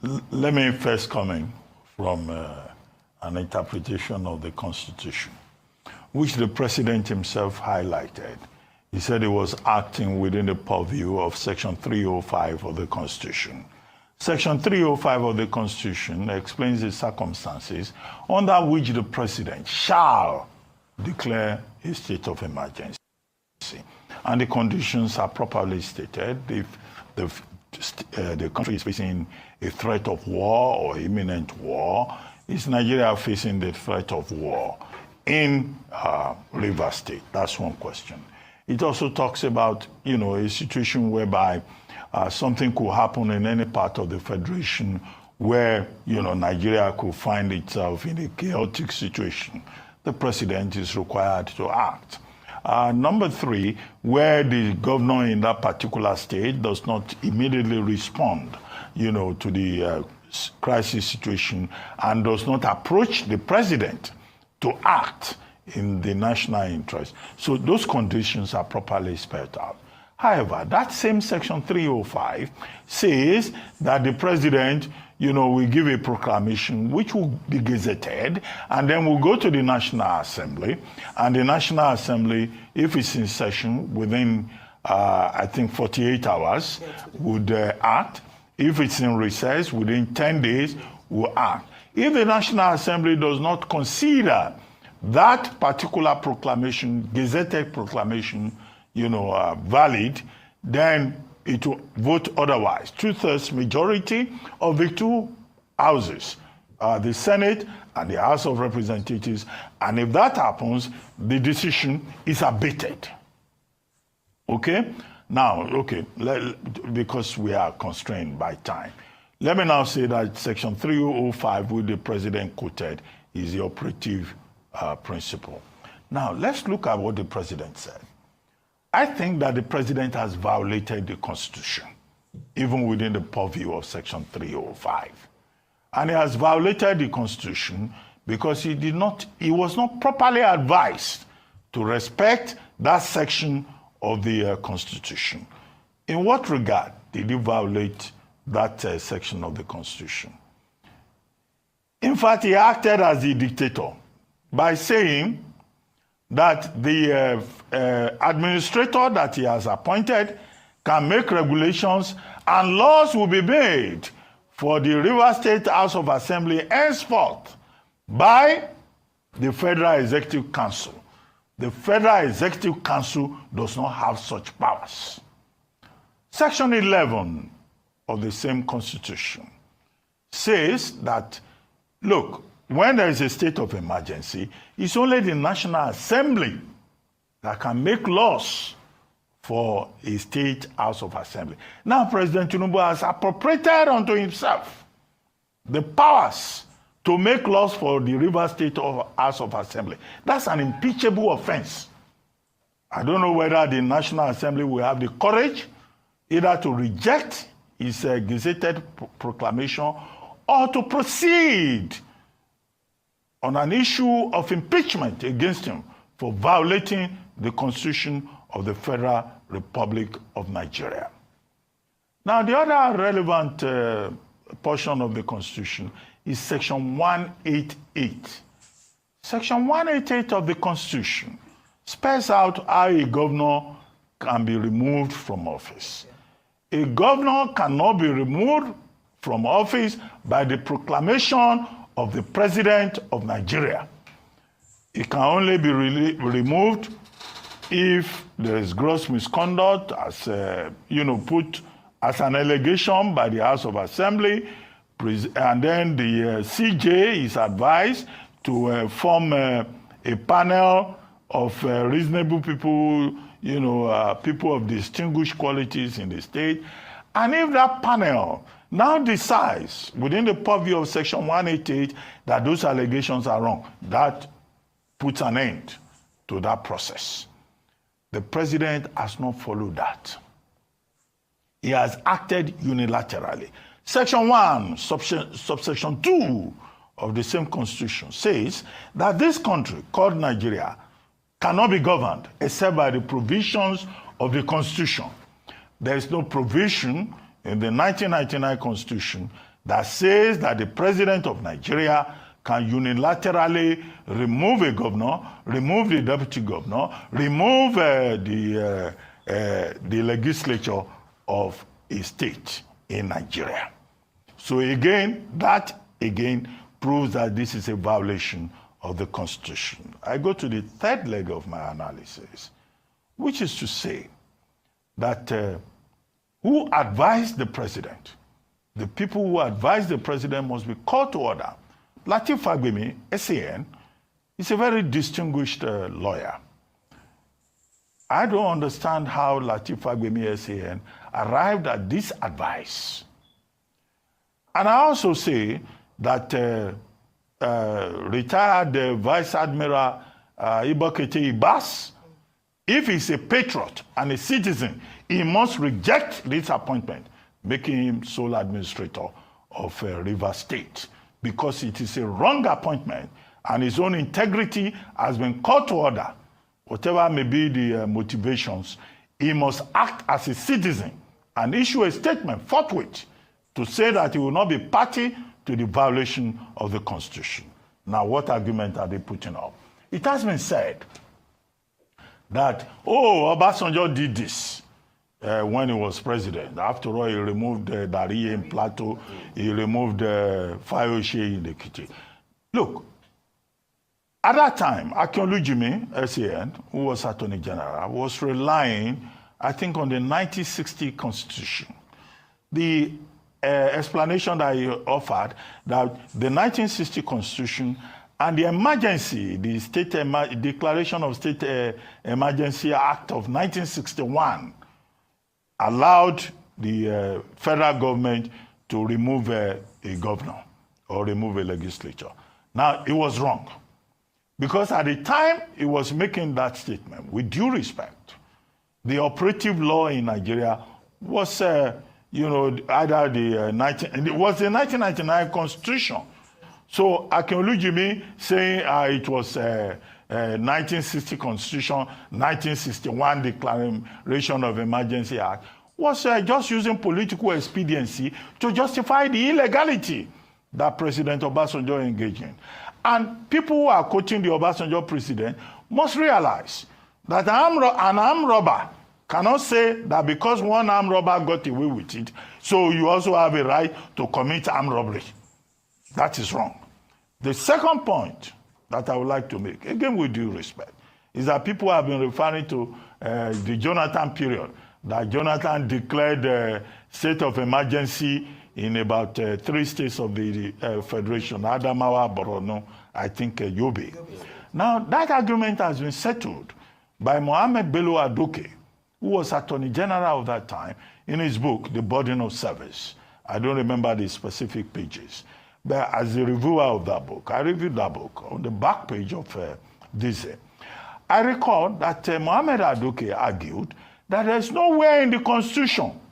Let me first comment from an interpretation of the Constitution, which the President himself highlighted. He said he was acting within the purview of Section 305 of the Constitution. Section 305 of the Constitution explains the circumstances under which the President shall declare a state of emergency. And the conditions are properly stated. If the country is facing a threat of war or imminent war, is Nigeria facing the threat of war in Rivers State? That's one question. It also talks about, a situation whereby something could happen in any part of the Federation where, Nigeria could find itself in a chaotic situation. The President is required to act. Number three, where the governor in that particular state does not immediately respond, to the crisis situation and does not approach the president to act in the national interest. So those conditions are properly spelled out. However, that same Section 305 says that the president, will give a proclamation which will be gazetted, and then will go to the National Assembly, and the National Assembly, if it's in session within, 48 hours, would act. If it's in recess, within 10 days, will act. If the National Assembly does not consider that particular proclamation, gazetted proclamation, valid, then it will vote otherwise. 2/3 majority of the two houses, the Senate and the House of Representatives, and if that happens, the decision is abated. Okay? Now, because we are constrained by time, let me now say that Section 305, which the President quoted, is the operative principle. Now, let's look at what the President said. I think that the President has violated the Constitution, even within the purview of Section 305. And he has violated the Constitution because he was not properly advised to respect that section of the Constitution. In what regard did he violate that section of the Constitution? In fact, he acted as a dictator by saying that the administrator that he has appointed can make regulations and laws will be made for the Rivers State House of Assembly henceforth by the Federal Executive Council. The Federal Executive Council does not have such powers. Section 11 of the same Constitution says that, look, when there is a state of emergency, it's only the National Assembly that can make laws for a state House of Assembly. Now, President Tinubu has appropriated unto himself the powers to make laws for the Rivers State House of Assembly. That's an impeachable offense. I don't know whether the National Assembly will have the courage either to reject his gazetted proclamation or to proceed on an issue of impeachment against him for violating the Constitution of the Federal Republic of Nigeria. Now, the other relevant portion of the Constitution is Section 188. Section 188 of the Constitution spells out how a governor can be removed from office. A governor cannot be removed from office by the proclamation of the President of Nigeria. It can only be removed if there is gross misconduct, as put as an allegation by the House of Assembly, and then the CJ is advised to form a panel of reasonable people, people of distinguished qualities in the state. And if that panel now decides, within the purview of Section 188, that those allegations are wrong, that puts an end to that process. The President has not followed that. He has acted unilaterally. Section 1, subsection 2 of the same Constitution says that this country, called Nigeria, cannot be governed except by the provisions of the Constitution. There is no provision in the 1999 Constitution that says that the president of Nigeria can unilaterally remove a governor, remove the deputy governor, remove the legislature of a state in Nigeria. So again, that again proves that this is a violation of the Constitution. I go to the third leg of my analysis, which is to say that who advised the president? The people who advise the president must be called to order. Lateef Fagbemi, SAN, is a very distinguished lawyer. I don't understand how Lateef Fagbemi, SAN, arrived at this advice. And I also say that retired Vice Admiral Ibokete Ibas, if he's a patriot and a citizen, he must reject this appointment, making him sole administrator of Rivers State, because it is a wrong appointment and his own integrity has been called to order. Whatever may be the motivations, he must act as a citizen and issue a statement forthwith to say that he will not be party to the violation of the Constitution. Now, what argument are they putting up? It has been said that, oh, Obasanjo did this when he was president. After all, he removed Dariye in Plateau, he removed Fayose in Ekiti. Look, at that time, Akinolu Jimi, SAN, who was Attorney General, was relying, I think, on the 1960 Constitution. The explanation that he offered that the 1960 Constitution and the emergency, the Declaration of State Emergency Act of 1961 allowed the federal government to remove a governor or remove a legislature. Now, it was wrong. Because at the time he was making that statement, with due respect, the operative law in Nigeria was, either it was the 1999 Constitution. So Akinolu Jimi saying it was 1960 Constitution, 1961 Declaration of Emergency Act was just using political expediency to justify the illegality that President Obasanjo engaged in. And people who are quoting the Obasanjo president must realize that an armed robber cannot say that because one armed robber got away with it, so you also have a right to commit armed robbery. That is wrong. The second point that I would like to make, again with due respect, is that people have been referring to the Jonathan period, that Jonathan declared a state of emergency in about 3 states of the Federation, Adamawa, Borno, I think Yobe. Now, that argument has been settled by Mohammed Bello Adoke, who was Attorney General of that time, in his book, The Burden of Service. I don't remember the specific pages. But as a reviewer of that book, I reviewed that book on the back page of this. I recall that Mohammed Adoke argued that there's nowhere in the Constitution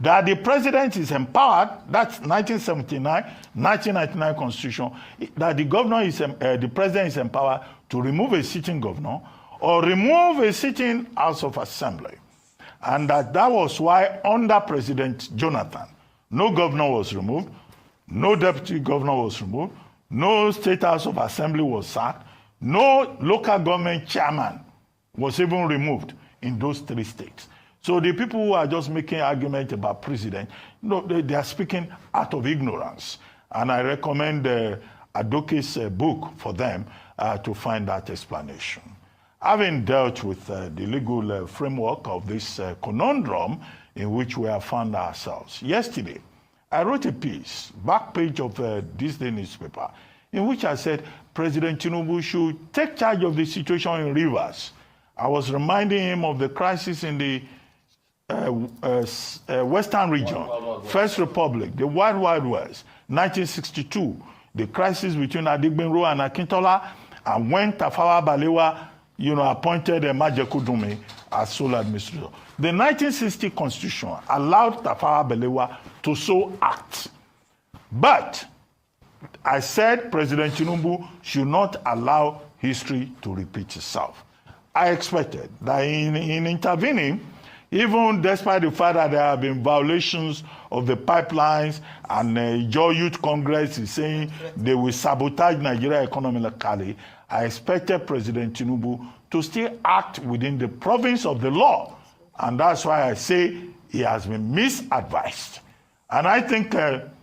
that the president is empowered, that's 1999 Constitution, that the president is empowered to remove a sitting governor or remove a sitting House of Assembly. And that was why under President Jonathan, no governor was removed, no deputy governor was removed, no state House of Assembly was sacked, no local government chairman was even removed in those 3 states. So the people who are just making argument about president, they are speaking out of ignorance. And I recommend Adoke's book for them to find that explanation. Having dealt with the legal framework of this conundrum in which we have found ourselves, yesterday I wrote a piece, back page of this day newspaper, in which I said President Tinubu should take charge of the situation in Rivers. I was reminding him of the crisis in the Western region, First Republic, the Wild Wild West, 1962, the crisis between Adigbenro and Akintola, and when Tafawa Balewa, appointed Majekudumi as sole administrator. The 1960 Constitution allowed Tafawa Balewa to so act. But I said President Tinubu should not allow history to repeat itself. I expected that in intervening, even despite the fact that there have been violations of the pipelines, and Joe Youth Congress is saying they will sabotage Nigeria economically, I expected President Tinubu to still act within the province of the law. And that's why I say he has been misadvised. And I think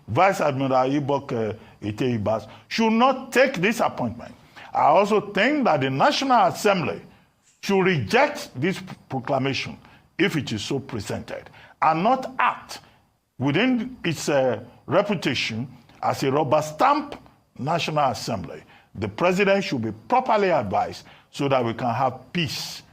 Vice Admiral Ibok Ite-Ibas should not take this appointment. I also think that the National Assembly should reject this proclamation if it is so presented, and not act within its reputation as a rubber stamp National Assembly. The president should be properly advised so that we can have peace